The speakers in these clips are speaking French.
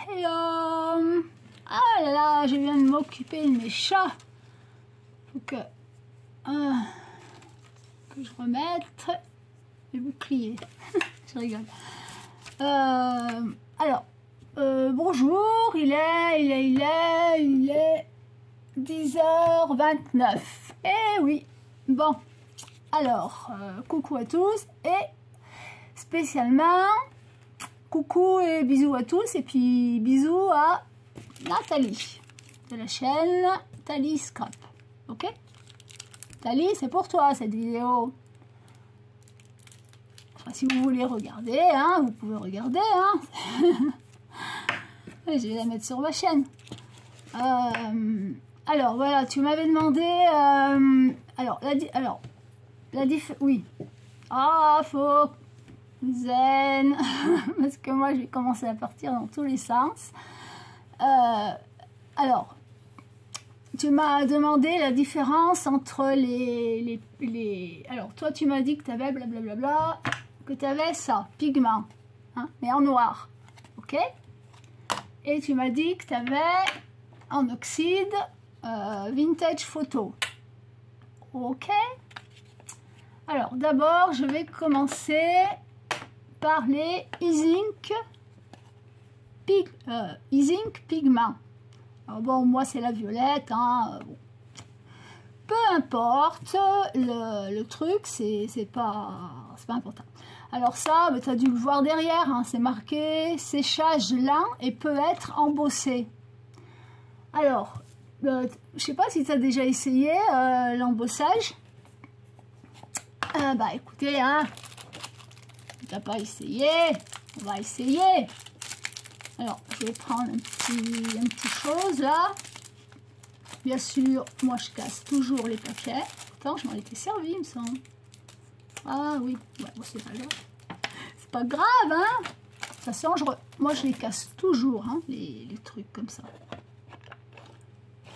Hello. Ah là là, je viens de m'occuper de mes chats. Faut que je remette les boucliers. Je rigole. Alors, bonjour, il est 10h29. Eh oui, bon. Alors, coucou à tous et spécialement coucou et bisous à tous et puis bisous à Nathalie de la chaîne Thalie Scrap. Ok, Thalie, c'est pour toi cette vidéo. Enfin, si vous voulez regarder, hein, vous pouvez regarder. Hein. Je vais la mettre sur ma chaîne. Alors voilà, tu m'avais demandé. Oui. Ah, faut zen. Parce que moi, j'ai commencé à partir dans tous les sens. Alors, tu m'as demandé la différence entre les... Alors, toi, tu m'as dit que tu avais blablabla, que tu avais ça, pigment, hein, mais en noir. Ok? Et tu m'as dit que tu avais en oxyde vintage photo. Ok? Alors, d'abord, je vais commencer par les E-Ink pigment. Alors bon, moi, c'est la violette. Hein, bon. Peu importe, le truc, c'est pas important. Alors ça, tu as dû le voir derrière, hein, c'est marqué séchage lent et peut être embossé. Alors, je sais pas si tu as déjà essayé l'embossage. Bah écoutez, hein, si tu n'as pas essayé, on va essayer. Alors, je vais prendre un petit chose là. Bien sûr, moi je casse toujours les paquets. Attends, je m'en étais servi, il me semble. Ah oui, ouais, bon, c'est pas grave. C'est pas grave, hein. De toute façon, moi je les casse toujours, hein, les trucs comme ça.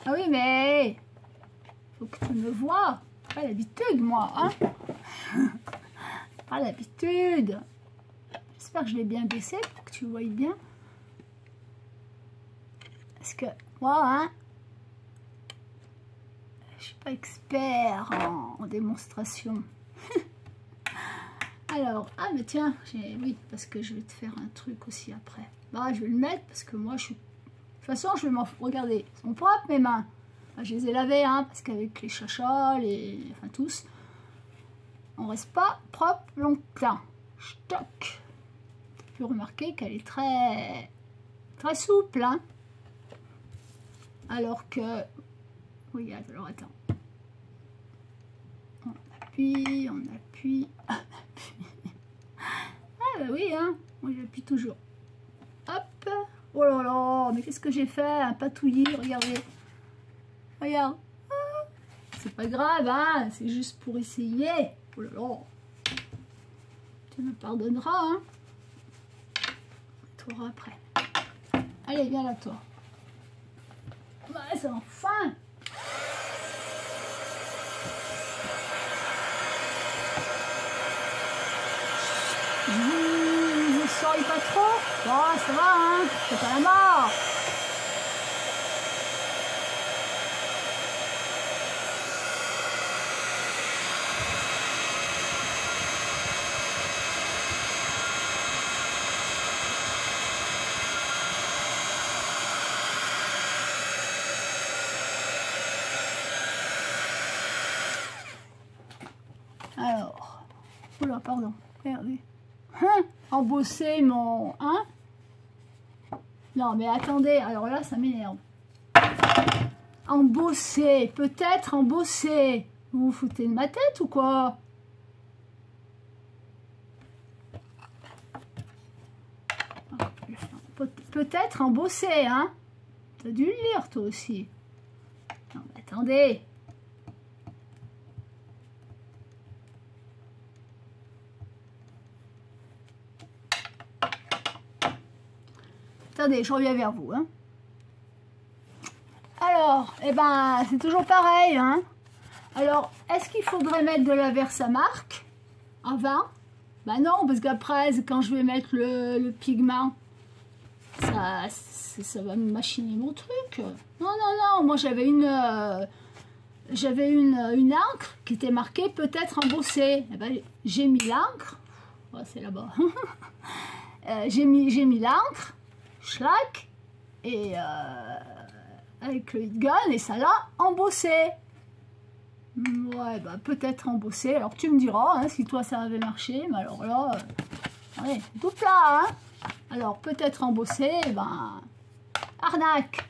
Ah oui, mais faut que tu me vois. Pas l'habitude, moi, hein. Pas l'habitude. J'espère que je l'ai bien baissé pour que tu voyes bien. Parce que moi, hein, je suis pas expert en démonstration. Alors, ah mais tiens, oui, parce que je vais te faire un truc aussi après. Bah, je vais le mettre parce que moi, je suis... De toute façon, je vais m'en... Regardez, elles sont propres mes mains. Enfin, je les ai lavées, hein, parce qu'avec les chachas, enfin tous, on reste pas propre longtemps. Stock. Tu peux remarquer qu'elle est très souple, hein. Alors que... Oui, alors attends. On appuie, on appuie. Ah bah oui, hein. Moi j'appuie toujours. Hop. Oh là là, mais qu'est-ce que j'ai fait? Un patouillis, regardez. Regarde. Ah, c'est pas grave, hein. C'est juste pour essayer. Oh là là. Tu me pardonneras, hein. Tu auras après. Allez, viens là, toi. Ouais, enfin. Je sors pas trop. Bon, ça va, hein. C'est pas la mort. Alors, oula, pardon, regardez. Hein, embosser mon... Hein? Non, mais attendez, alors là, ça m'énerve. Embosser, peut-être embosser. Vous vous foutez de ma tête ou quoi? Peut-être embosser, hein? T'as dû le lire, toi aussi. Non, mais attendez. Attendez, je reviens vers vous. Hein. Alors, eh ben, c'est toujours pareil. Hein. Alors, est-ce qu'il faudrait mettre de la Versamark avant? Ben non, parce qu'après, quand je vais mettre le pigment, ça va me machiner mon truc. Non, non, non, moi j'avais une encre qui était marquée peut-être embossée. Eh ben, j'ai mis l'encre, oh, c'est là-bas, j'ai mis l'encre, schlac, et avec le heat gun, et ça l'a embossé. Ouais, bah peut-être embossé, alors tu me diras hein, si toi ça avait marché, mais alors là, ouais, tout plat, hein. Alors peut-être embossé, ben, arnaque.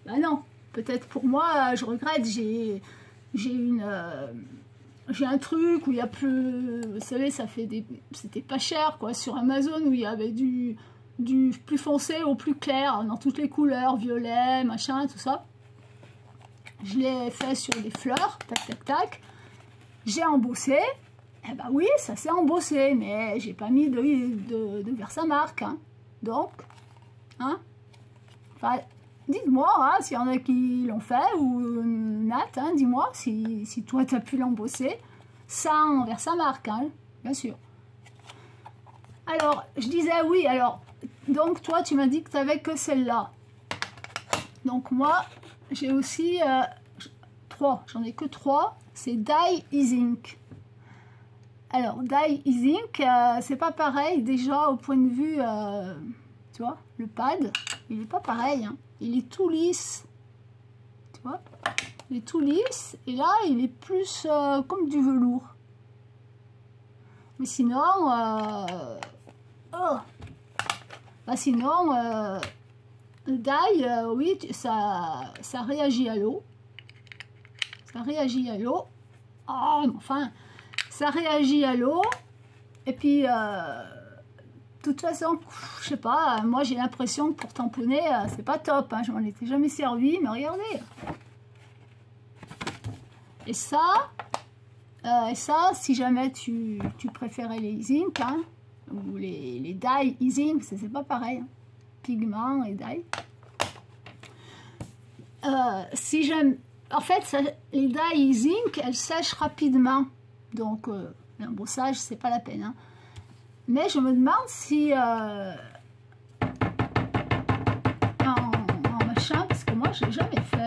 Ben non, peut-être pour moi, je regrette, j'ai un truc où il y a plus, vous savez, ça fait des, c'était pas cher quoi, sur Amazon où il y avait du plus foncé au plus clair, dans toutes les couleurs, violet, machin, tout ça. Je l'ai fait sur des fleurs, tac tac tac, j'ai embossé, eh ben oui, ça s'est embossé, mais j'ai pas mis de Versamark, hein. Donc, hein, enfin, dites-moi hein, s'il y en a qui l'ont fait, ou Nat, hein, dis-moi si toi tu as pu l'embosser sans Versamark, hein, bien sûr. Alors, je disais oui, alors, donc toi tu m'as dit que tu n'avais que celle-là. Donc moi, j'ai aussi 3, j'en ai que 3, c'est Dye Ink. Alors, Dye Ink, c'est pas pareil, déjà au point de vue, tu vois, le pad, il est pas pareil, hein. Il est tout lisse, tu vois, il est tout lisse, et là, il est plus comme du velours. Mais sinon, oh, bah sinon, Dye, oui, ça réagit à l'eau, ça réagit à l'eau, oh, enfin, ça réagit à l'eau, et puis, de toute façon, je sais pas, moi j'ai l'impression que pour tamponner, c'est pas top, hein, je m'en étais jamais servi, mais regardez. Et ça, si jamais tu préférais les ink, hein, ou les dye ink, c'est pas pareil, hein, pigments et dye. Si j'aime, en fait, ça, les dye ink, elles sèchent rapidement, donc l'embossage, c'est pas la peine, hein. Mais je me demande si en machin, parce que moi je l'ai jamais fait.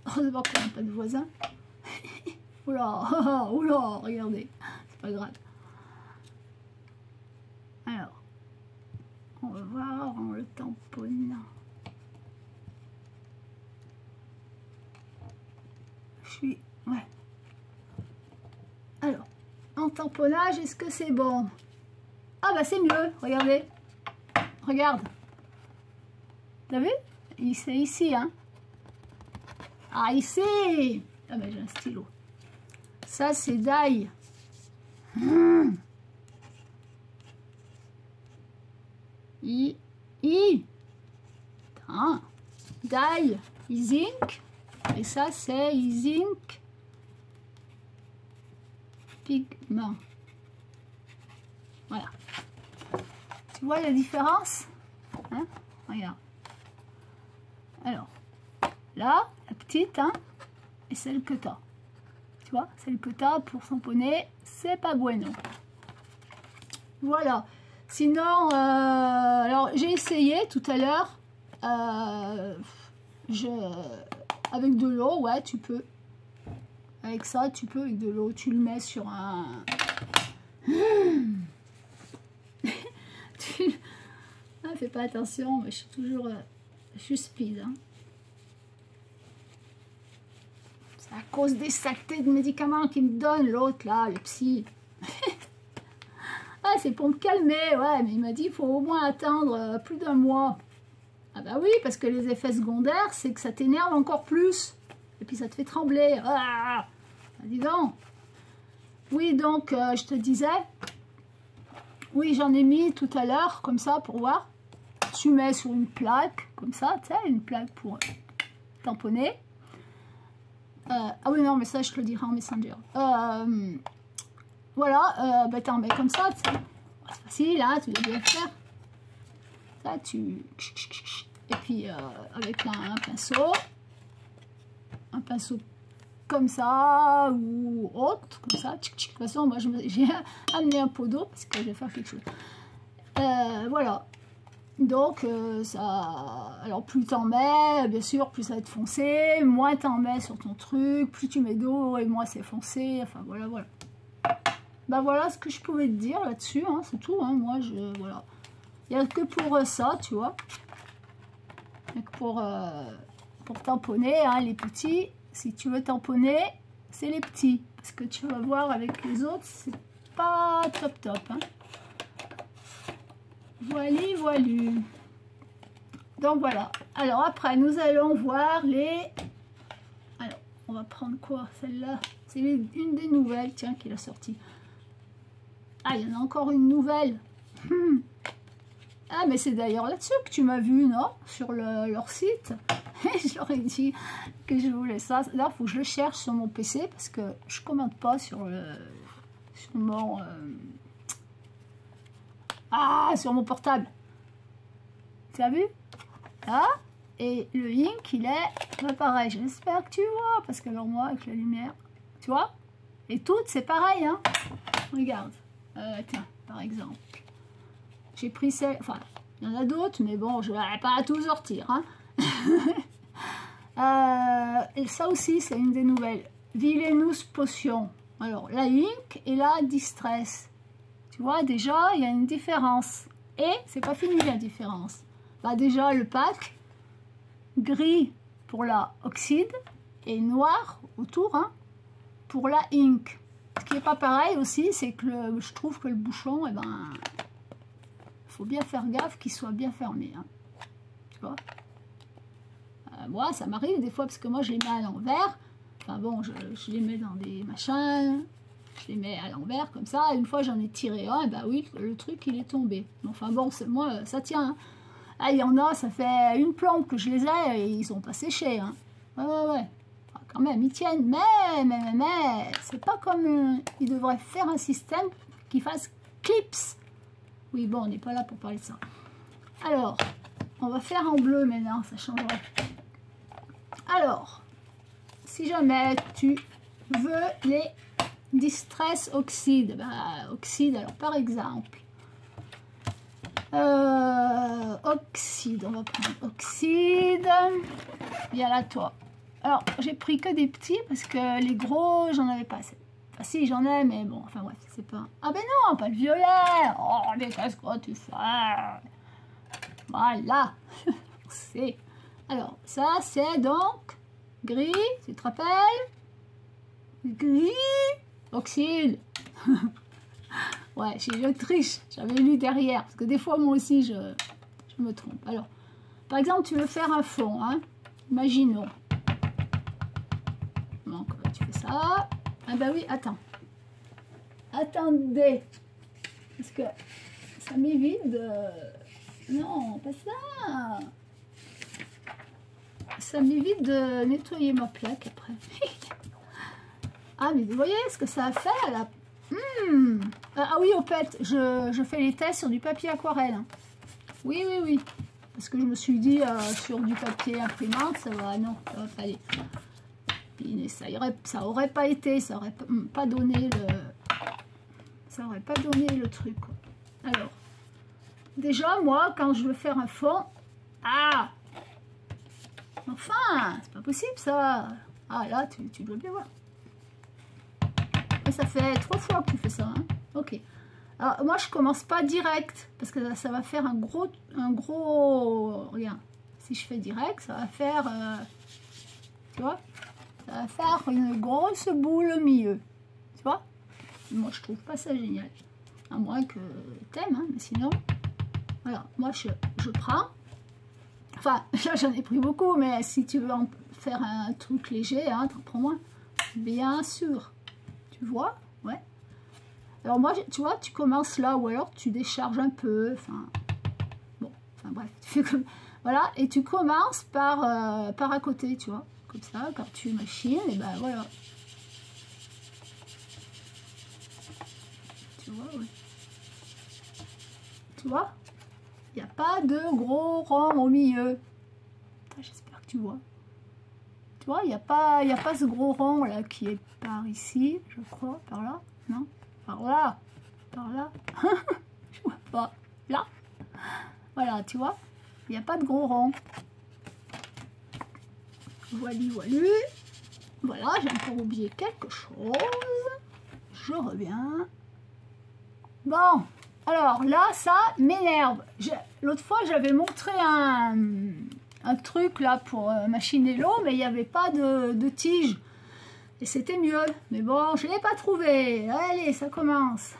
Heureusement qu'on n'a pas de voisins. Oula, oula, regardez, c'est pas grave. Alors, on va voir en le tamponnant. Ouais. Alors, en tamponnage, est-ce que c'est bon? Ah bah c'est mieux, regardez. Regarde. T'as vu? C'est ici, hein. Ah, ici. Ah bah j'ai un stylo. Ça, c'est Dye. Putain. Dye ink. Et ça, c'est ink. Pigment. Voilà. Tu vois la différence, hein? Regarde. Alors, là, la petite, hein, et celle que tu as. Tu vois, celle que tu as pour tamponner, c'est pas bueno. Voilà. Sinon, alors j'ai essayé tout à l'heure, avec de l'eau, ouais, tu peux. Avec ça, tu peux, avec de l'eau, tu le mets sur un... Ah, fais pas attention, mais je suis toujours... je suis speed, hein. C'est à cause des saletés de médicaments qu'il me donne, l'autre, là, le psy. Ah, c'est pour me calmer, ouais, mais il m'a dit, il faut au moins attendre plus d'1 mois. Ah bah oui, parce que les effets secondaires, c'est que ça t'énerve encore plus. Et puis ça te fait trembler. Ah, dis donc. Oui, donc, je te disais, oui, j'en ai mis tout à l'heure, comme ça, pour voir. Tu mets sur une plaque, comme ça, tu sais, une plaque pour tamponner. Ah oui, non, mais ça, je te le dirai en Messenger. Voilà, bah t'en mets comme ça, tu sais. C'est facile, hein, tu dois bien le faire. Ça, tu... Et puis, avec un pinceau comme ça, ou autre, comme ça. Tchic, tchic. De toute façon, moi, j'ai amené un pot d'eau parce que je vais faire quelque chose. Voilà. Donc, ça... Alors, plus t'en mets, bien sûr, plus ça va être foncé. Moins t'en mets sur ton truc, plus tu mets d'eau, et moins c'est foncé. Enfin, voilà, voilà. Bah, voilà ce que je pouvais te dire là-dessus, hein, c'est tout. Hein. Moi, voilà. Il n'y a que pour ça, tu vois. Il n'y a que pour tamponner, hein, les petits. Si tu veux tamponner, c'est les petits. Parce que tu vas voir avec les autres, c'est pas top top. Hein. Voili, voilu. Donc voilà. Alors après, nous allons voir les... Alors, on va prendre quoi? Celle-là, c'est une des nouvelles, tiens, qu'il a sorti. Ah, il y en a encore une nouvelle. Ah, mais c'est d'ailleurs là-dessus que tu m'as vu, non? Sur leur site. Je leur ai dit que je voulais ça. Là, il faut que je le cherche sur mon PC parce que je ne commande pas sur mon... sur mon portable. Tu as vu? Là. Et le ink, il est pas pareil. J'espère que tu vois. Parce que alors moi, avec la lumière... Tu vois? Et toutes, c'est pareil, hein? Regarde. Tiens, par exemple. J'ai pris celle... Enfin, il y en a d'autres, mais bon, je ne vais pas tout sortir. Hein. Et ça aussi, c'est une des nouvelles. Villainous Potion. Alors, la Ink et la Distress. Tu vois, déjà, il y a une différence. Et, c'est pas fini la différence. Bah, déjà, le pack, gris pour la Oxyde et noir autour, hein, pour la Ink. Ce qui n'est pas pareil aussi, c'est que je trouve que le bouchon, eh ben... faut bien faire gaffe qu'il soit bien fermé. Hein. Tu vois, moi, ça m'arrive des fois parce que moi, je les mets à l'envers. Enfin bon, je les mets dans des machins. Je les mets à l'envers comme ça. Une fois, j'en ai tiré un. Et bah oui, le truc, il est tombé. Enfin bon, moi, ça tient. Hein. Ah, il y en a, ça fait une plombe que je les ai et ils sont pas séchés. Hein. Ouais. Enfin, quand même, ils tiennent. Mais c'est pas comme... ils devraient faire un système qui fasse clips. Oui, bon, on n'est pas là pour parler de ça. Alors, on va faire en bleu maintenant, ça changerait. Alors, si jamais tu veux les Distress Oxyde, bah, Oxyde, alors par exemple, Oxyde, on va prendre Oxyde, viens là toi. Alors, j'ai pris que des petits parce que les gros, j'en avais pas assez. Enfin, si, j'en ai, mais bon, enfin bref, c'est pas... Ah ben non, pas le violet. Oh, mais qu'est-ce que tu fais? Voilà. C'est... Alors, ça, c'est donc gris, tu te rappelles? Gris, Oxyde. Ouais, je triche, j'avais lu derrière, parce que des fois, moi aussi, je me trompe. Alors, par exemple, tu veux faire un fond, hein? Imaginons. Donc, tu fais ça. Ah bah oui, attends. Attendez. Parce que ça m'évite de... Non, pas ça. Ça m'évite de nettoyer ma plaque après. Ah, mais vous voyez ce que ça a fait là. Ah oui, au fait, je fais les tests sur du papier aquarelle. Hein. Oui. Parce que je me suis dit, sur du papier imprimante, ça va... Non, ça va pas aller. Ça aurait pas été, ça aurait pas donné le truc. Alors, déjà, moi, quand je veux faire un fond, enfin, c'est pas possible ça. Ah là, tu dois bien voir. Et ça fait 3 fois que tu fais ça. Hein. Ok. Alors, moi, je commence pas direct parce que ça va faire un gros. Regarde, si je fais direct, ça va faire. Tu vois? Ça va faire une grosse boule au milieu. Tu vois? Moi, je trouve pas ça génial. À moins que t'aimes, hein, mais sinon... Voilà, moi, je prends. Enfin, là, j'en ai pris beaucoup, mais si tu veux en faire un truc léger, hein, t'en prends moins. Bien sûr. Tu vois? Ouais. Alors, moi, tu vois, tu commences là, ou alors tu décharges un peu. Enfin, bon, enfin bref. Tu fais comme... Voilà, et tu commences par à côté, tu vois? Comme ça, quand tu machines, et ben voilà. Tu vois, ouais. Tu vois? Il n'y a pas de gros rond au milieu. J'espère que tu vois. Tu vois, il n'y a pas ce gros rond là qui est par ici, je crois, par là, non, par là, je vois pas, là, voilà, tu vois, il n'y a pas de gros rond. Voilà, voilà, j'ai encore oublié quelque chose, je reviens. Bon, alors là, ça m'énerve. L'autre fois, j'avais montré un truc là pour machiner l'eau, mais il n'y avait pas de tige. Et c'était mieux. Mais bon, je ne l'ai pas trouvé. Allez, ça commence.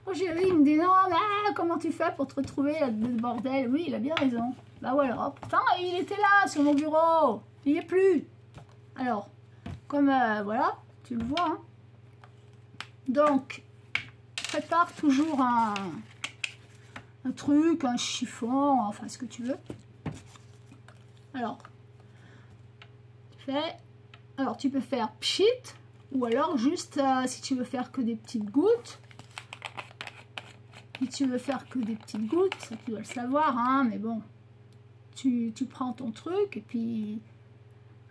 Mon chéri, il me dit non, mais comment tu fais pour te retrouver là, de bordel? Oui, il a bien raison. Bah voilà. Pourtant, il était là sur mon bureau. Il n'y est plus. Alors, comme voilà, tu le vois. Hein. Donc, prépare toujours un truc, un chiffon, enfin ce que tu veux. Alors, tu peux faire pchit, ou alors juste si tu veux faire que des petites gouttes. Si tu veux faire que des petites gouttes, ça tu dois le savoir, hein, mais bon, tu prends ton truc et puis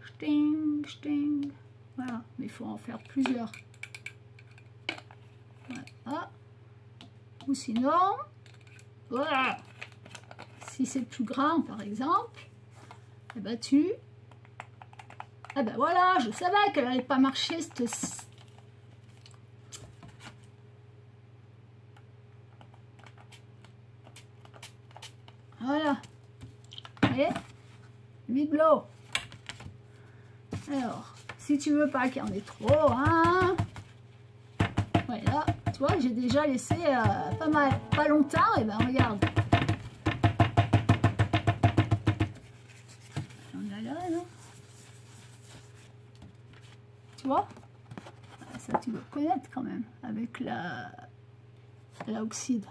sting, sting, voilà, mais il faut en faire plusieurs. Voilà. Ou sinon, voilà. Si c'est plus grand par exemple, et ben ah ben voilà, je savais qu'elle n'allait pas marcher cette... Voilà. Vous voyez? Bibelot. Alors, si tu veux pas qu'il y en ait trop, hein. Voilà, tu vois, j'ai déjà laissé pas mal, pas longtemps, et ben regarde. On a là, non? Tu vois? Ça, tu dois connaître quand même, avec la oxyde.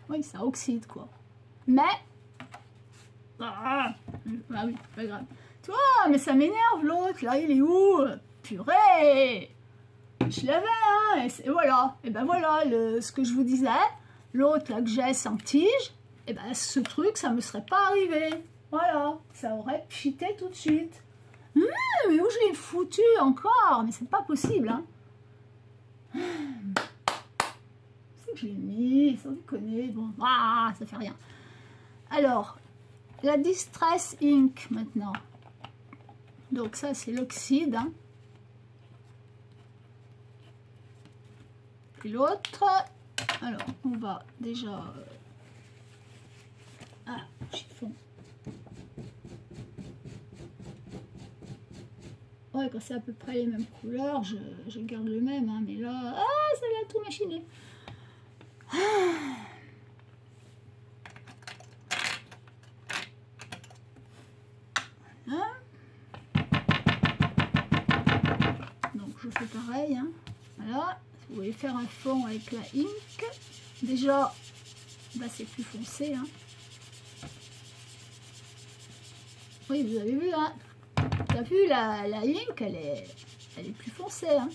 Oui, ça oxyde, quoi. Mais... Ah oui, pas grave. Tu vois, mais ça m'énerve, l'autre, là, il est où? Purée! Je l'avais, hein, et voilà. Et ben voilà, ce que je vous disais, l'autre, là, que j'ai sans tige, et ben ce truc, ça me serait pas arrivé. Voilà, ça aurait pchité tout de suite. Mais où je l'ai foutu encore? Mais c'est pas possible, hein. C'est que je l'ai mis, sans déconner. Bon, ça fait rien. Alors, la Distress Ink, maintenant. Donc ça, c'est l'oxyde, hein. Et l'autre, alors, on va déjà... chiffon. Ouais, quand c'est à peu près les mêmes couleurs, je garde le même, hein, mais là, ça l'a tout machiné. Voilà. Donc, je fais pareil, hein. Voilà. Vous voulez faire un fond avec la ink. Déjà, bah, c'est plus foncé, hein. Oui, vous avez vu, hein. T'as vu, la ink, elle est plus foncée, hein.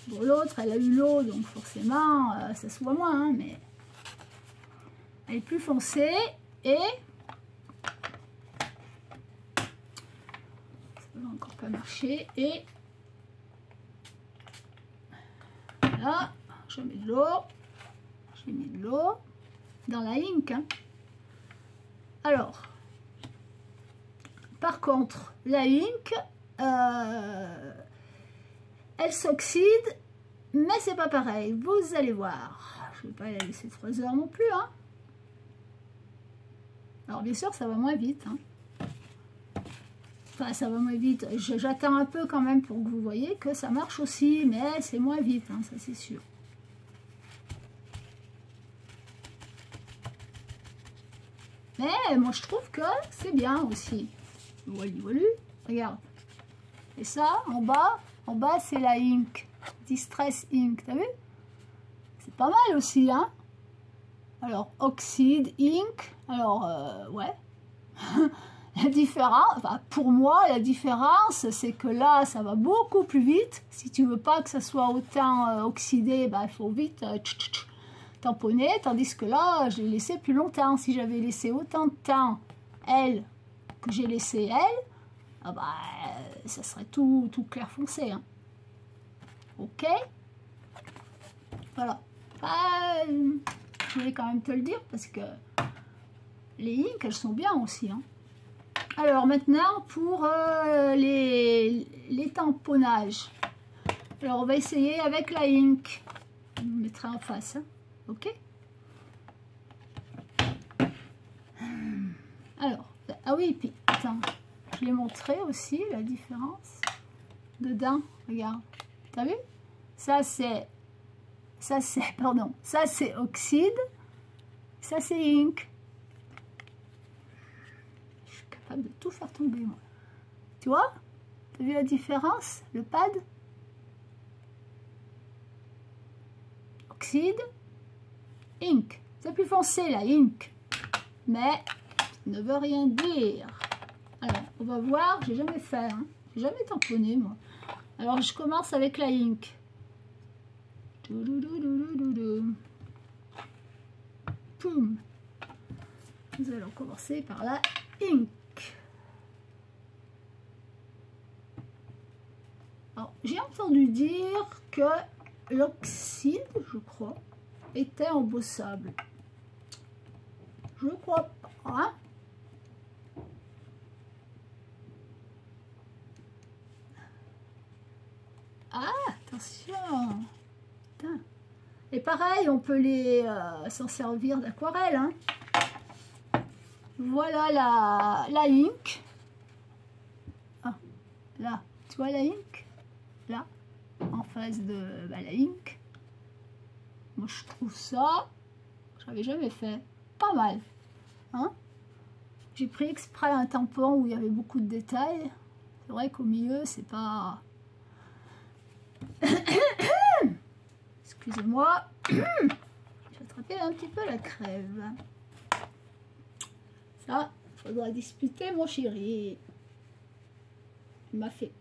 Bon, l'autre, elle a eu l'eau, donc forcément, ça se voit moins, hein, mais elle est plus foncée et ça va encore pas marcher. Et voilà, je mets de l'eau, j'ai mis de l'eau dans la ink, hein. Alors, par contre, la ink, elle s'oxyde, mais c'est pas pareil. Vous allez voir. Je ne vais pas la laisser 3 heures non plus, hein. Alors bien sûr, ça va moins vite, hein. Enfin, ça va moins vite. J'attends un peu quand même pour que vous voyez que ça marche aussi, mais c'est moins vite, hein, ça c'est sûr. Mais moi je trouve que c'est bien aussi. Voilà, regarde. Et ça, en bas c'est la ink. Distress Ink, t'as vu? C'est pas mal aussi, hein? Alors, oxyde, ink. Alors, ouais. La différence, enfin, pour moi, la différence, c'est que là, ça va beaucoup plus vite. Si tu veux pas que ça soit autant oxydé, bah, il faut vite tamponner. Tandis que là, je l'ai laissé plus longtemps. Si j'avais laissé autant de temps, elle, que j'ai laissé elle, ah bah, ça serait tout clair foncé. Hein. Ok. Voilà. Je voulais quand même te le dire parce que les inks, elles sont bien aussi. Hein. Alors maintenant, pour les tamponnages. Alors on va essayer avec la ink. Je me mettrai en face. Hein. Ok. Alors, ah oui, puis attends, je l'ai montré aussi la différence dedans. Regarde, t'as vu? Ça c'est oxyde, ça c'est ink. Je suis capable de tout faire tomber moi. Tu vois? T'as vu la différence? Le pad? Oxyde, ink. C'est plus foncé la ink. Mais ne veut rien dire. Alors, on va voir, j'ai jamais fait, hein. J'ai jamais tamponné, moi. Alors, je commence avec la ink. Poum. Nous allons commencer par la ink. Alors, j'ai entendu dire que l'oxyde, je crois, était embossable. Je crois pas, hein. Ah, attention. Putain. Et pareil, on peut s'en servir d'aquarelle. Hein. Voilà la ink. Ah, là, tu vois la ink? Là, en face de la ink. Moi, je trouve ça, j'avais jamais fait, pas mal. Hein. J'ai pris exprès un tampon où il y avait beaucoup de détails. C'est vrai qu'au milieu, c'est pas... Excusez-moi. J'ai attrapé un petit peu la crève. Ça, il faudra disputer mon chéri. Il m'a fait...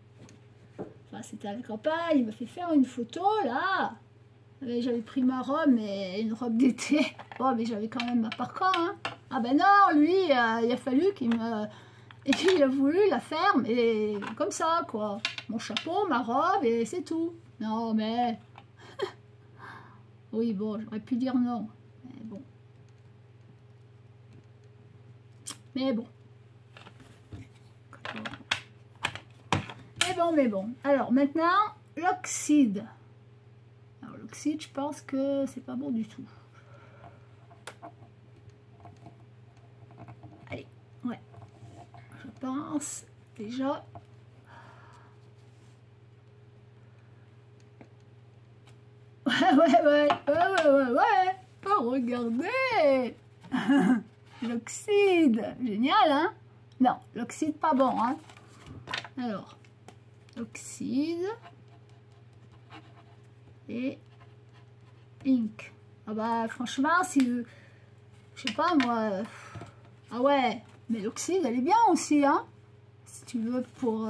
Enfin, c'était à la campagne, il m'a fait faire une photo, là. J'avais pris ma robe, et une robe d'été. Bon, mais j'avais quand même ma parka, hein. Ah ben non, lui, il a fallu qu'il me... Et il a voulu la faire, mais comme ça, quoi. Mon chapeau, ma robe, et c'est tout. Non, mais... Oui, bon, j'aurais pu dire non. Mais bon. Mais bon. Mais bon. Alors, maintenant, l'oxyde. Alors, l'oxyde, je pense que c'est pas bon du tout. Allez, ouais. Je pense déjà... Ouais. Oh, regardez. L'oxyde. Génial, hein? Non, l'oxyde, pas bon, hein? Alors, oxyde et ink. Ah bah, franchement, si... Je sais pas, moi... Ah ouais, mais l'oxyde, elle est bien aussi, hein? Si tu veux, pour...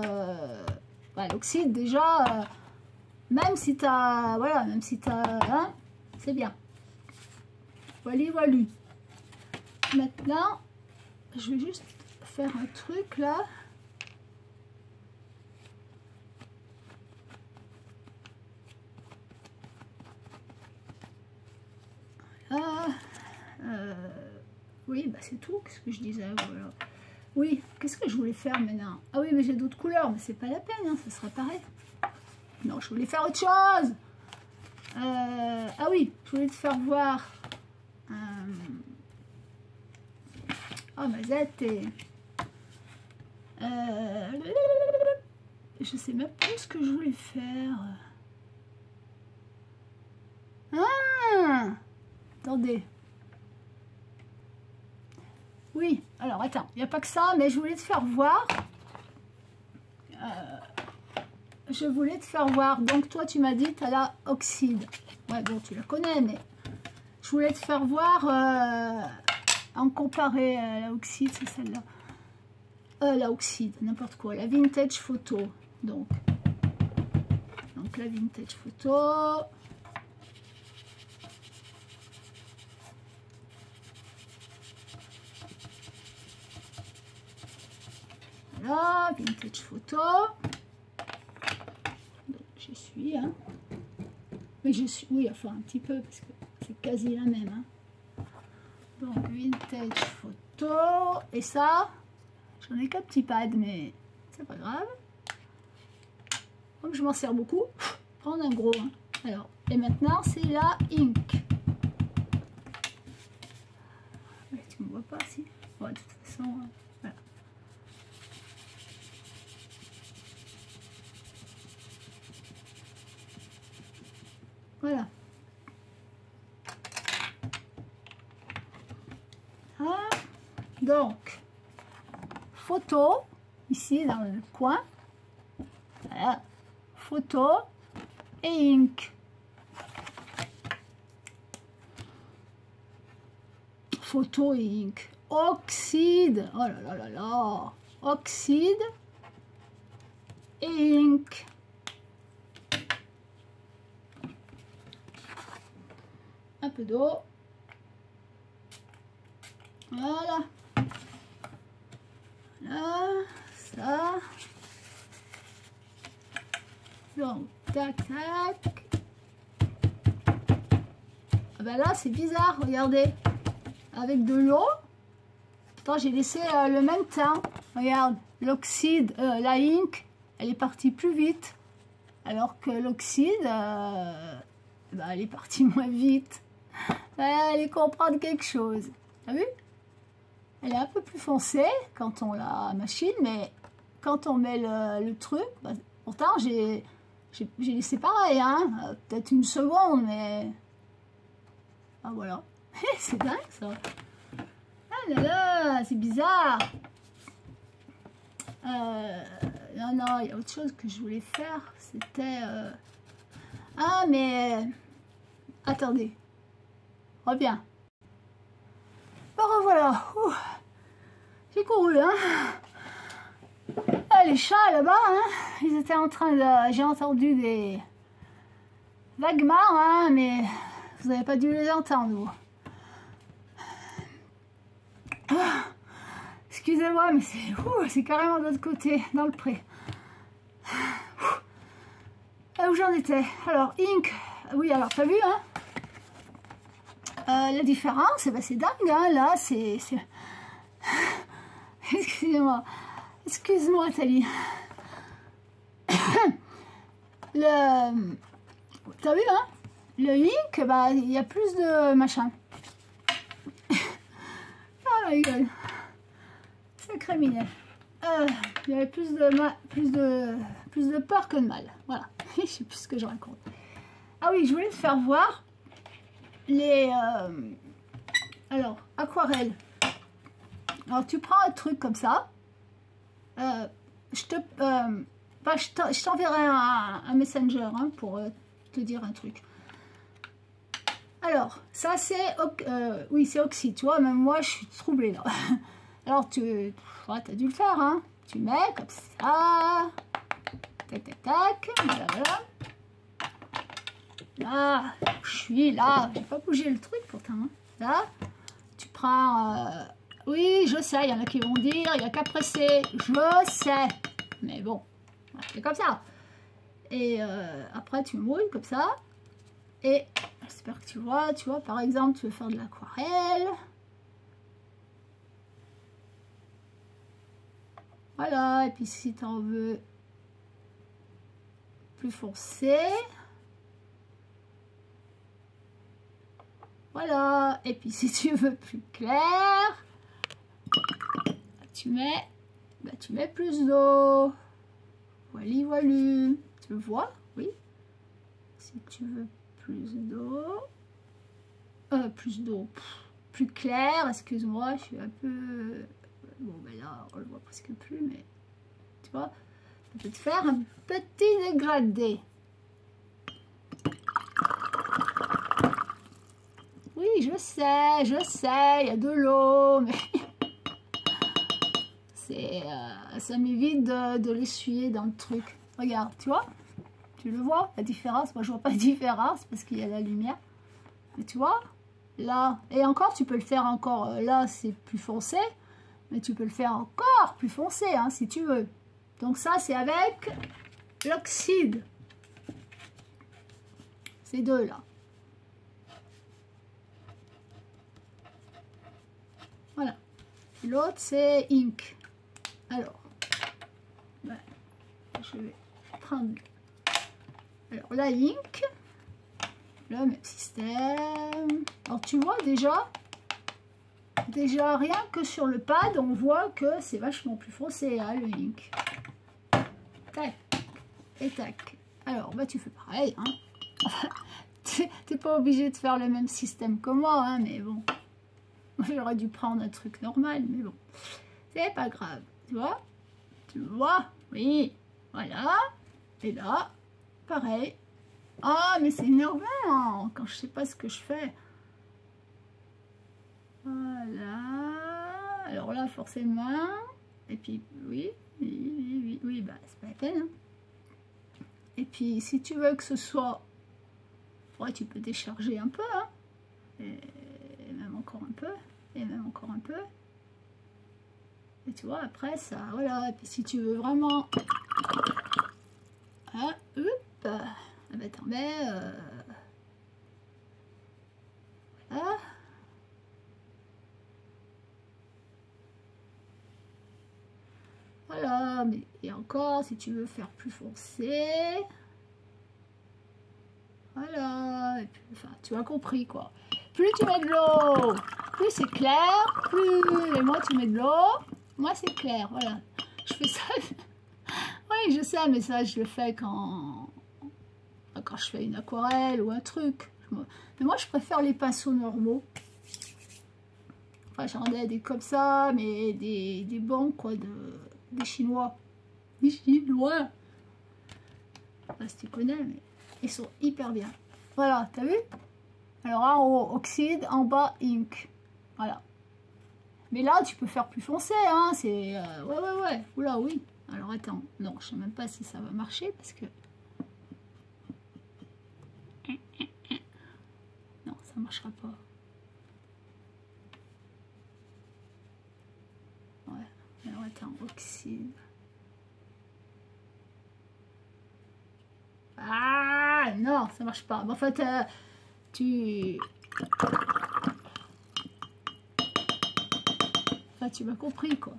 Ouais, l'oxyde, déjà... Même si t'as... Voilà, même si t'as... Hein, c'est bien. Voilà. Maintenant, je vais juste faire un truc, là. Voilà. Oui, bah c'est tout. Qu'est-ce que je disais? Voilà. Oui, qu'est-ce que je voulais faire maintenant? Ah oui, mais j'ai d'autres couleurs, mais c'est pas la peine, hein, ça sera pareil. Non, je voulais faire autre chose. Ah oui, je voulais te faire voir. Oh, ma zette est... Je sais même plus ce que je voulais faire. Ah, attendez. Oui, alors attends, il n'y a pas que ça, mais je voulais te faire voir. Je voulais te faire voir. Donc toi, tu m'as dit, tu as la oxyde. Ouais, bon, tu la connais, mais je voulais te faire voir en comparé à la oxyde, c'est celle-là. La oxyde, n'importe quoi. La vintage photo. Donc la vintage photo. Voilà, vintage photo. Donc, je suis, hein. Mais je suis, oui, enfin un petit peu, parce que c'est quasi la même, hein. Donc, vintage photo. Et ça, j'en ai qu'un petit pad, mais c'est pas grave. Comme je m'en sers beaucoup, prendre un gros, hein. Alors, et maintenant, c'est la ink. Tu me vois pas, si? Ouais, de toute façon, voilà. Voilà. Ah, donc, photo, ici dans le coin. Voilà. Photo et ink. Photo et ink. Oxyde. Oh là là là là. Oxyde et ink. Un peu d'eau. Voilà. Là, ça. Donc, tac, tac. Ah ben là, c'est bizarre, regardez. Avec de l'eau. Pourtant, j'ai laissé le même temps. Regarde, l'oxyde, la ink, elle est partie plus vite. Alors que l'oxyde, ben, elle est partie moins vite. Allez comprendre quelque chose. T'as vu? Elle est un peu plus foncée quand on la machine, mais quand on met le truc, ben, pourtant j'ai laissé pareil, hein, peut-être une seconde, mais... Ah voilà. C'est dingue ça. Ah là là, c'est bizarre. Non, non, il y a autre chose que je voulais faire. C'était... Ah, mais... Attendez. Reviens. Me revoilà. J'ai couru, hein. Ah, les chats là-bas, hein, ils étaient en train de... J'ai entendu des... vaguement, hein, mais vous n'avez pas dû les entendre, vous. Ah, excusez-moi, mais c'est carrément de l'autre côté, dans le pré. Là où j'en étais. Alors, ink. Oui, alors, t'as vu, hein, la différence, eh ben, c'est dingue, hein, là, c'est... Excusez-moi. Excuse-moi, Thalie. T'as vu, hein? Le ink, bah, il y a plus de machin. Ah, ma gueule. Sacré minet. Il y avait plus de peur que de mal. Voilà. Je sais plus ce que je raconte. Ah oui, je voulais te faire voir les... alors, aquarelle. Alors, tu prends un truc comme ça. Je t'enverrai un messenger, hein, pour te dire un truc. Alors, ça c'est... oui, c'est oxyde, tu vois, même moi je suis troublée là. Alors, tu as dû le faire, hein. Tu mets comme ça. Tac, tac, tac. Voilà, voilà. Là, je suis là. J'ai pas bougé le truc pourtant, hein. Là, tu prends... oui, je sais, il y en a qui vont dire, il n'y a qu'à presser. Je sais. Mais bon, c'est comme ça. Et après, tu mouilles comme ça. Et j'espère que tu vois, par exemple, tu veux faire de l'aquarelle. Voilà, et puis si tu en veux plus foncé. Voilà, et puis si tu veux plus clair, tu mets plus d'eau. Voilà, voilà. Tu le vois? Oui. Si tu veux plus d'eau. Plus clair, excuse-moi, je suis un peu... Bon, ben là, on le voit presque plus, mais... Tu vois? Ça peut te faire un petit dégradé. Oui, je sais, il y a de l'eau, mais... ça m'évite de l'essuyer dans le truc. Regarde, tu vois? Tu le vois, la différence? Moi, je vois pas de différence parce qu'il y a la lumière. Mais tu vois? Là, et encore, tu peux le faire encore. Là, c'est plus foncé. Mais tu peux le faire encore plus foncé, hein, si tu veux. Donc ça, c'est avec l'oxyde. Ces deux-là. Voilà. L'autre, c'est ink. Alors, ouais, je vais prendre... Alors, la ink. Le même système. Alors, tu vois déjà rien que sur le pad, on voit que c'est vachement plus foncé, hein, le ink. Tac. Et tac. Alors, bah, tu fais pareil, hein. T'es pas obligé de faire le même système que moi, hein, mais bon. J'aurais dû prendre un truc normal, mais bon. C'est pas grave. Tu vois? Tu vois? Oui. Voilà. Et là, pareil. Ah, mais c'est énervant quand je sais pas ce que je fais. Voilà. Alors là, forcément. Et puis, oui, bah, c'est pas la peine. Hein. Et puis, si tu veux que ce soit... Ouais, tu peux décharger un peu, hein. Et même encore un peu. Et même encore un peu. Et tu vois, après, ça, voilà. Et puis, si tu veux vraiment... Ah, hop. Ah, bah, t'en mets... Voilà. Voilà, mais et encore, si tu veux faire plus foncé, voilà, et puis, enfin, tu as compris quoi. Plus tu mets de l'eau, plus c'est clair, plus et moins tu mets de l'eau, moins c'est clair, voilà. Je fais ça, oui je sais, mais ça je le fais quand je fais une aquarelle ou un truc. Mais moi je préfère les pinceaux normaux. Enfin j'en ai des comme ça, mais des bons quoi, des chinois. Des chinois. Je sais pas si tu connais, mais ils sont hyper bien. Voilà, t'as vu? Alors en haut, oxyde, en bas, ink. Voilà. Mais là, tu peux faire plus foncé, hein. C'est... ouais. Oula, oui. Alors attends. Non, je sais même pas si ça va marcher, parce que... Non, ça marchera pas. Ouais. Alors attends, oxyde. Ah non, ça marche pas. En fait, tu m'as compris quoi.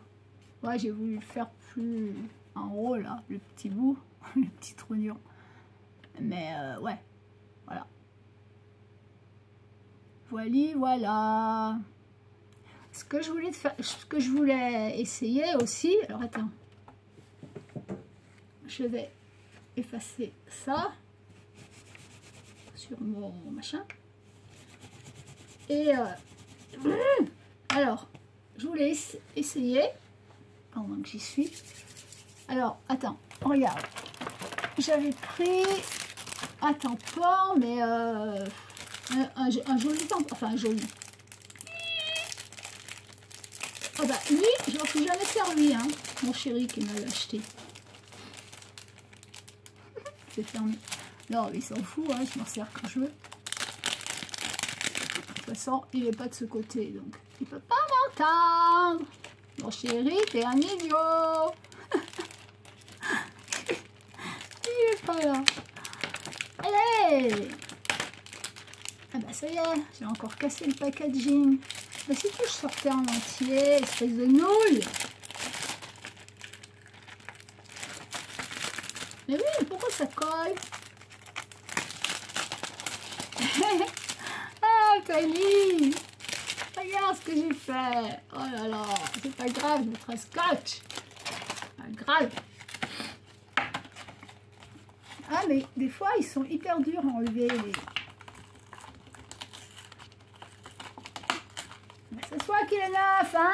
Ouais, j'ai voulu le faire plus en haut là, le petit bout, le petit trognon. Mais ouais, voilà. Voilà. Ce que je voulais faire, ce que je voulais essayer aussi. Alors attends, je vais effacer ça sur mon machin. Et alors, je voulais essayer pendant que j'y suis. Alors, attends, regarde. J'avais pris un tampon, mais un joli tampon, enfin un joli. Ah bah lui, je m'en suis jamais servi, hein, mon chéri qui m'a acheté. C'est fermé. Non, il s'en fout, hein, je m'en sers quand je veux. De toute façon, il n'est pas de ce côté, donc il peut pas m'entendre. Mon chéri, t'es un idiot. Il est pas là. Allez. Ah bah ça y est, j'ai encore cassé le packaging. Mais si tout je sortais en entier, espèce de nouille. Mais oui, pourquoi ça colle? Ah, Tony, regarde ce que j'ai fait. Oh là là, c'est pas grave, je mettrai scotch. Pas grave. Ah, mais des fois, ils sont hyper durs à enlever. C'est toi qui est neuf, hein?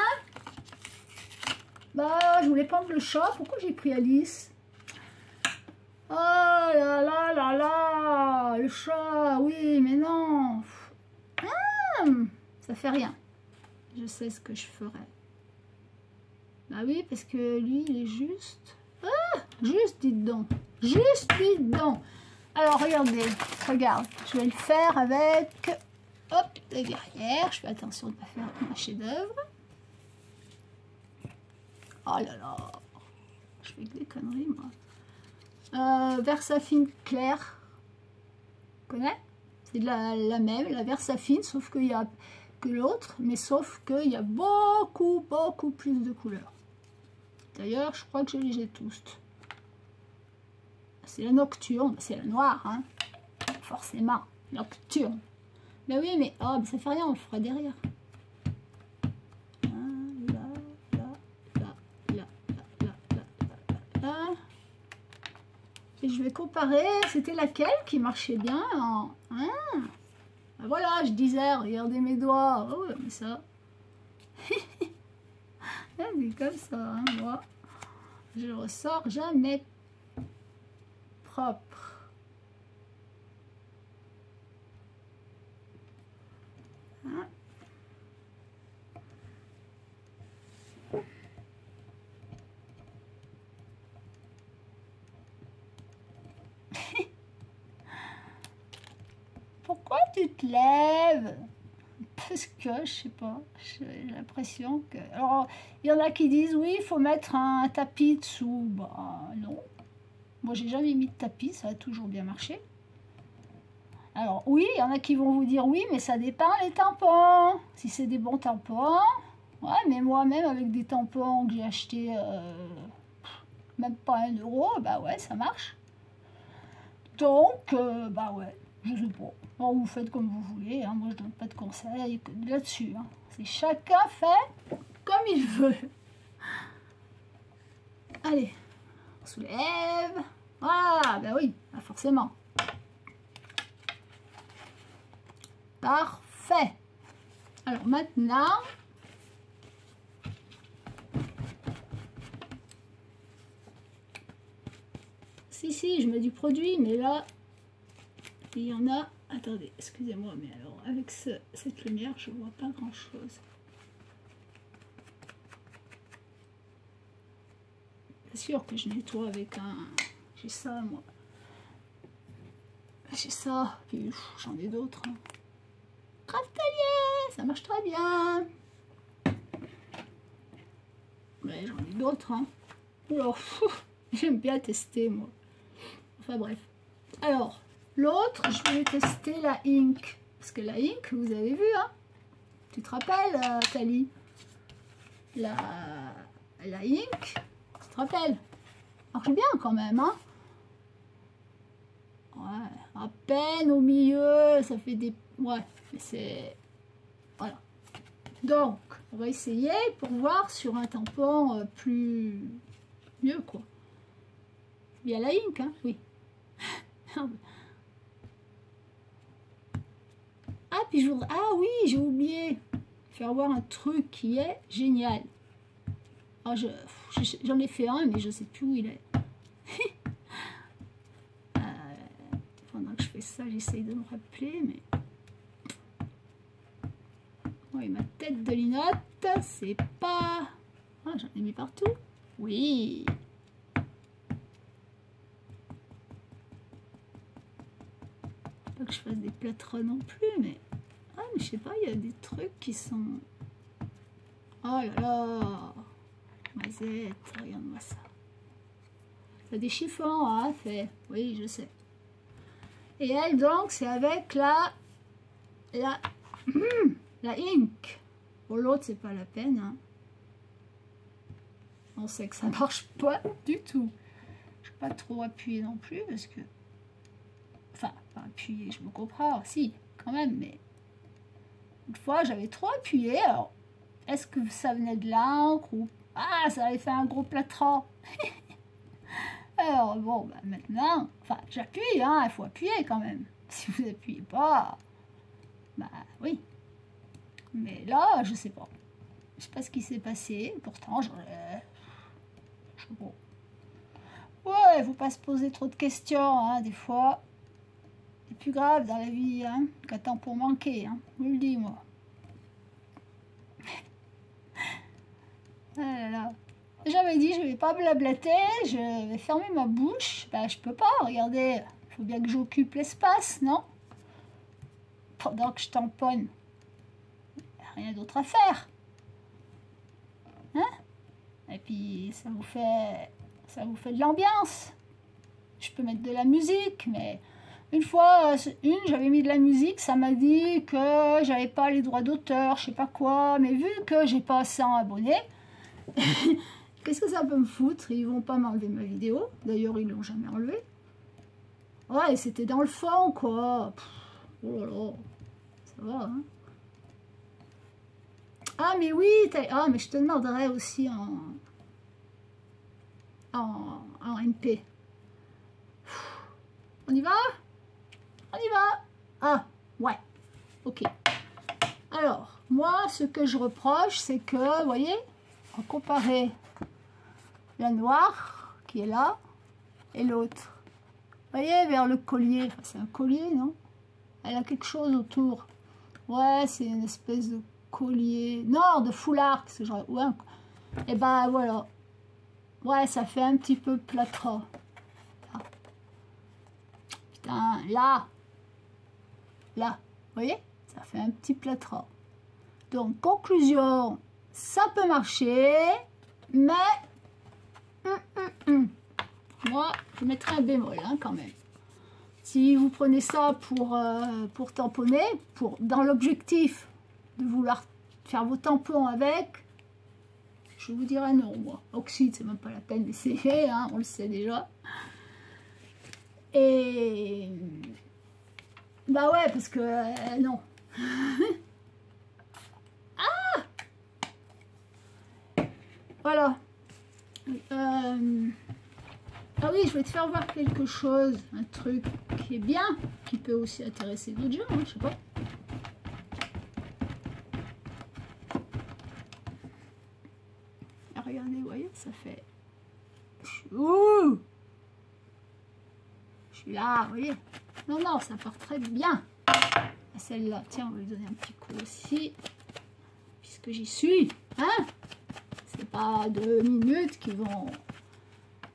Bah, je voulais prendre le chat. Pourquoi j'ai pris Alice? Oh là là là là, le chat, oui, mais non. Ça fait rien. Je sais ce que je ferai. Bah oui, parce que lui, il est juste... Ah, juste, dites donc. Juste, dites donc. Alors, regardez. Regarde, je vais le faire avec... Hop, derrière. Je fais attention de ne pas faire un chef-d'œuvre. Oh là là. Je fais que des conneries, moi. Versafine claire. Tu connais? C'est la même, la Versafine, sauf qu'il y a que l'autre, mais sauf qu'il y a beaucoup plus de couleurs. D'ailleurs, je crois que je les ai tous. C'est la nocturne, c'est la noire, hein. Forcément, nocturne. Ben oui, mais, oh, mais ça fait rien, on le fera derrière. Là. Et je vais comparer, c'était laquelle qui marchait bien en... Hein, ben voilà, je disais, regardez mes doigts. Oh, mais ça... c'est comme ça, hein, moi. Je ressors jamais propre. Hein? Pourquoi tu te lèves? Parce que, je sais pas, j'ai l'impression que... Alors, il y en a qui disent, oui, il faut mettre un tapis dessous. Bah, non. Moi, j'ai jamais mis de tapis, ça a toujours bien marché. Alors, oui, il y en a qui vont vous dire, oui, mais ça dépend les tampons. Si c'est des bons tampons, ouais, mais moi-même, avec des tampons que j'ai achetés, même pas 1 €, bah ouais, ça marche. Donc, bah ouais, je sais pas. Bon, vous faites comme vous voulez, hein. Moi je donne pas de conseils là-dessus. Hein. C'est chacun fait comme il veut. Allez, on soulève. Voilà, bah oui, bah forcément. Parfait. Alors maintenant, si, je mets du produit, mais là, il y en a... Attendez, excusez-moi, mais alors, avec cette lumière, je vois pas grand-chose. C'est sûr que je nettoie avec un... J'ai ça, moi. J'ai ça, puis j'en ai d'autres. Hein. Craftelier, ça marche très bien. Ouais, j'en ai d'autres. Hein. Alors, j'aime bien tester, moi. Enfin, bref. Alors, l'autre, je vais tester la Ink. Parce que la Ink, vous avez vu, hein. Tu te rappelles, Tali? La Ink, tu te rappelles? Marche bien quand même, hein. Ouais, à peine au milieu, ça fait des... Ouais, mais c'est... Voilà. Donc, on va essayer pour voir sur un tampon plus... mieux, quoi. Il y a la Ink, hein, oui. Ah, puis je voudrais... Ah oui, j'ai oublié. Faire voir un truc qui est génial. Ah, j'en ai fait un, mais je sais plus où il est. Pendant que je fais ça, j'essaye de me rappeler, mais... Oui, ma tête de linotte, c'est pas... Ah, j'en ai mis partout. Oui. Pas que je fasse des plâtres non plus, mais... Ah, mais je sais pas, il y a des trucs qui sont... Oh là là. Mazette, regarde-moi ça. Ça a des chiffons, hein, fait. Oui, je sais. Et elle, donc, c'est avec la Ink. Pour l'autre, c'est pas la peine. Hein. On sait que ça marche pas du tout. Je ne vais pas trop appuyer non plus, parce que... Enfin, pas appuyer, je me comprends. Si, quand même, mais... Une fois, j'avais trop appuyé. Alors, est-ce que ça venait de l'encre ou... Ah, ça avait fait un gros plâtras. Alors, bon, bah, maintenant... Enfin, j'appuie, hein, il faut appuyer quand même. Si vous appuyez pas... Bah, oui. Mais là, je sais pas. Je sais pas ce qui s'est passé. Pourtant, je sais pas. Ouais, faut pas se poser trop de questions, hein, des fois. C'est plus grave dans la vie, hein, qu'un temps pour manquer, hein. Je vous le dis, moi. Ah là là. J'avais dit, je vais pas blablater, je vais fermer ma bouche. Ben, je peux pas, regardez. Il faut bien que j'occupe l'espace, non? Pendant que je tamponne. Rien d'autre à faire. Hein? Et puis ça vous fait de l'ambiance. Je peux mettre de la musique, mais une fois, j'avais mis de la musique, ça m'a dit que j'avais pas les droits d'auteur, je sais pas quoi, mais vu que j'ai pas 100 abonnés, qu'est-ce que ça peut me foutre? Ils vont pas m'enlever ma vidéo, d'ailleurs ils l'ont jamais enlevé. Ouais, c'était dans le fond, quoi. Pff, oh là là, ça va, hein. Ah, mais oui, ah, mais je te demanderai aussi en MP. On y va? On y va? Ah, ouais, ok. Alors, moi, ce que je reproche, c'est que, vous voyez, on comparer la noire qui est là et l'autre. Vous voyez, vers le collier, enfin, c'est un collier, non? Elle a quelque chose autour. Ouais, c'est une espèce de collier. Non, de foulard, c'est genre. Ouais, et ben voilà. Ouais, ça fait un petit peu plâtreux. Putain, là. Là, vous voyez? Ça fait un petit plâtreux. Donc, conclusion, ça peut marcher, mais moi, je mettrai un bémol, hein, quand même. Si vous prenez ça pour tamponner, dans l'objectif de vouloir faire vos tampons avec, je vous dirais non, moi. Oxyde, c'est même pas la peine d'essayer, hein, on le sait déjà. Et... bah ouais, parce que... non. Ah, voilà. Ah oui, je vais te faire voir quelque chose, un truc qui est bien, qui peut aussi intéresser d'autres gens, hein, je sais pas. Ah, regardez, vous voyez, ça fait... Ouh, je suis là, vous voyez. Non, non, ça part très bien. Celle-là, tiens, on va lui donner un petit coup aussi, puisque j'y suis, hein. C'est pas 2 minutes qui vont...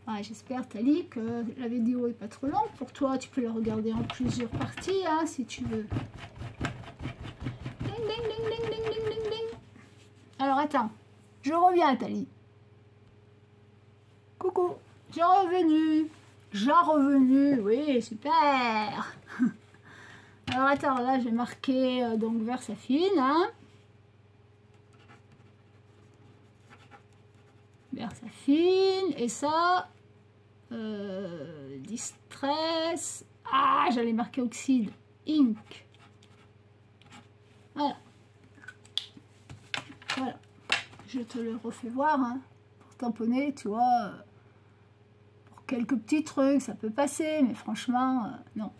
Ah, j'espère, Tali, que la vidéo est pas trop longue. Pour toi, tu peux la regarder en plusieurs parties, hein, si tu veux. Ding, ding, ding, ding, ding, ding, ding, ding. Alors, attends. Je reviens, Tali. Coucou. J'ai revenu. J'ai revenu. Oui, super. Alors, attends, là, j'ai marqué donc Versafine, hein. Versafine. Et ça... distress. Ah, j'allais marquer oxyde. Ink. Voilà. Voilà. Je te le refais voir, hein, pour tamponner, tu vois. Pour quelques petits trucs, ça peut passer, mais franchement, non.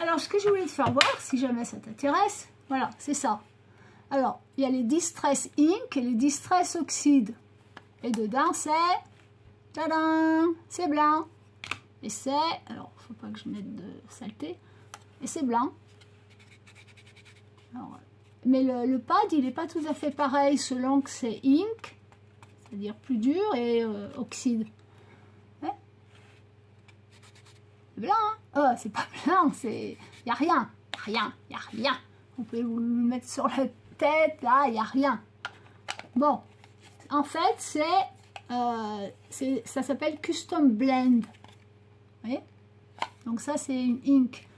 Alors, ce que je voulais te faire voir, si jamais ça t'intéresse, voilà, c'est ça. Alors, il y a les distress ink et les distress oxyde. Et dedans, c'est... tadam! C'est blanc. Et c'est... alors, faut pas que je mette de saleté. Et c'est blanc. Alors, mais le pad, il n'est pas tout à fait pareil selon que c'est ink, c'est-à-dire plus dur, et oxyde. Ouais. C'est blanc, hein? Oh, c'est pas blanc, c'est... il n'y a rien. Rien, il n'y a rien. Vous pouvez vous le mettre sur la tête, là, il n'y a rien. Bon, en fait, ça s'appelle Custom Blend. Vous voyez? Donc ça, c'est une ink.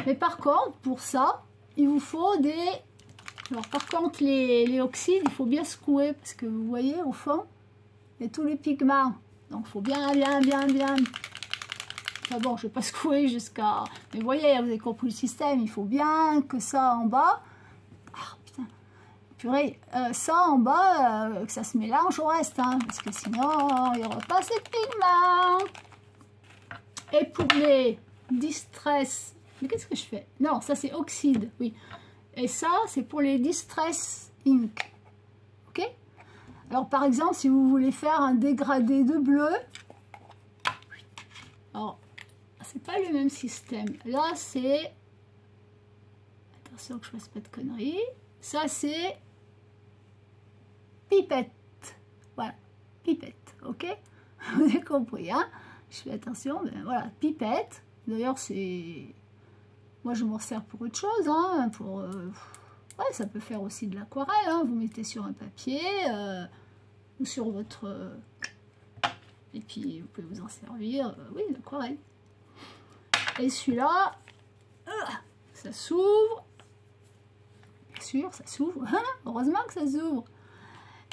Mais par contre, pour ça, il vous faut des... alors par contre, les oxydes, il faut bien secouer, parce que vous voyez, au fond, il y a tous les pigments. Donc, il faut bien... Enfin bon, je ne vais pas secouer jusqu'à... mais vous voyez, vous avez compris le système, il faut bien que ça en bas... ah, putain, purée, ça en bas, que ça se mélange au reste, hein, parce que sinon, il n'y aura pas assez de pigments. Et pour les distress... mais qu'est-ce que je fais? Non, ça c'est oxyde, oui. Et ça, c'est pour les distress ink. Ok? Alors, par exemple, si vous voulez faire un dégradé de bleu, alors, c'est pas le même système. Là, c'est... attention que je fasse pas de conneries. Ça, c'est pipette. Voilà, pipette, ok? Vous avez compris, hein? Je fais attention, mais voilà, pipette. D'ailleurs, c'est... moi, je m'en sers pour autre chose, hein, pour... ouais, ça peut faire aussi de l'aquarelle, hein. Vous mettez sur un papier, ou sur votre... et puis vous pouvez vous en servir, oui, l'aquarelle. Et celui-là, ça s'ouvre. Bien sûr, ça s'ouvre. Heureusement que ça s'ouvre.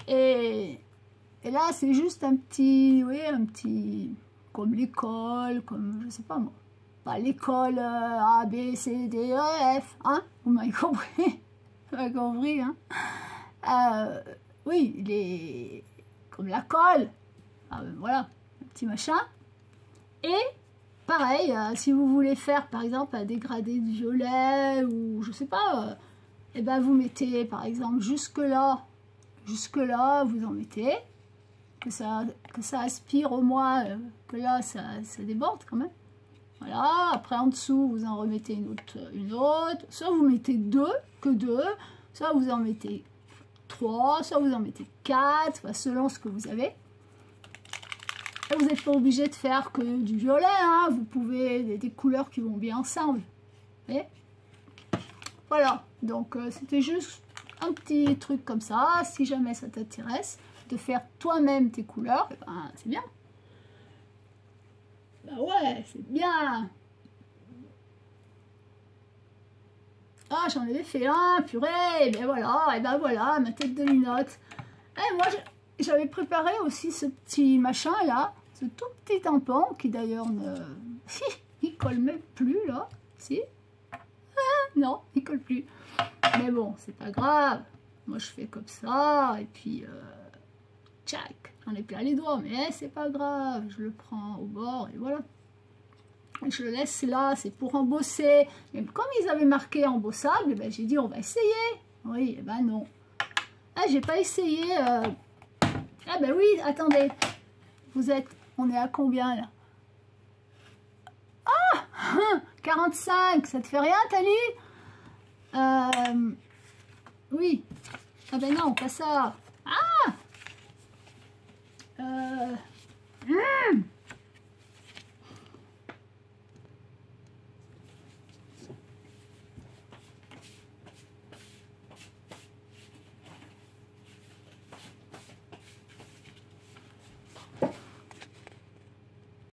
Et là, c'est juste un petit, oui, un petit, comme l'école, comme, je sais pas moi, pas l'école A, B, C, D, E, F, hein, vous m'avez compris, vous m'avez compris, hein. Oui, comme la colle, voilà, un petit machin. Et pareil, si vous voulez faire par exemple un dégradé de violet ou je sais pas, et ben vous mettez par exemple jusque là, vous en mettez, que ça aspire au moins, que là ça déborde quand même. Voilà, après en dessous vous en remettez une autre, soit vous mettez que deux, soit vous en mettez 3, soit vous en mettez 4, enfin, selon ce que vous avez. Et vous n'êtes pas obligé de faire que du violet, hein, vous pouvez des couleurs qui vont bien ensemble. Vous voyez? Voilà, donc c'était juste un petit truc comme ça, si jamais ça t'intéresse, de faire toi-même tes couleurs, et ben, c'est bien. Bah ouais, c'est bien. Ah, j'en avais fait un, purée, et ben voilà, ma tête de linotte. Et moi, j'avais préparé aussi ce petit machin là, ce tout petit tampon qui d'ailleurs ne... il colle même plus là, si. Non, il colle plus. Mais bon, c'est pas grave. Moi, je fais comme ça, et puis, tchac, j'en ai plein les doigts, mais c'est pas grave. Je le prends au bord, et voilà. Je le laisse là, c'est pour embosser. Mais comme ils avaient marqué embossable, ben, j'ai dit, on va essayer. Oui, et ben non. Ah, j'ai pas essayé. Ah ben oui, attendez. On est à combien, là? Ah 45, ça te fait rien, Tali? Oui. Ah ben non, pas ça.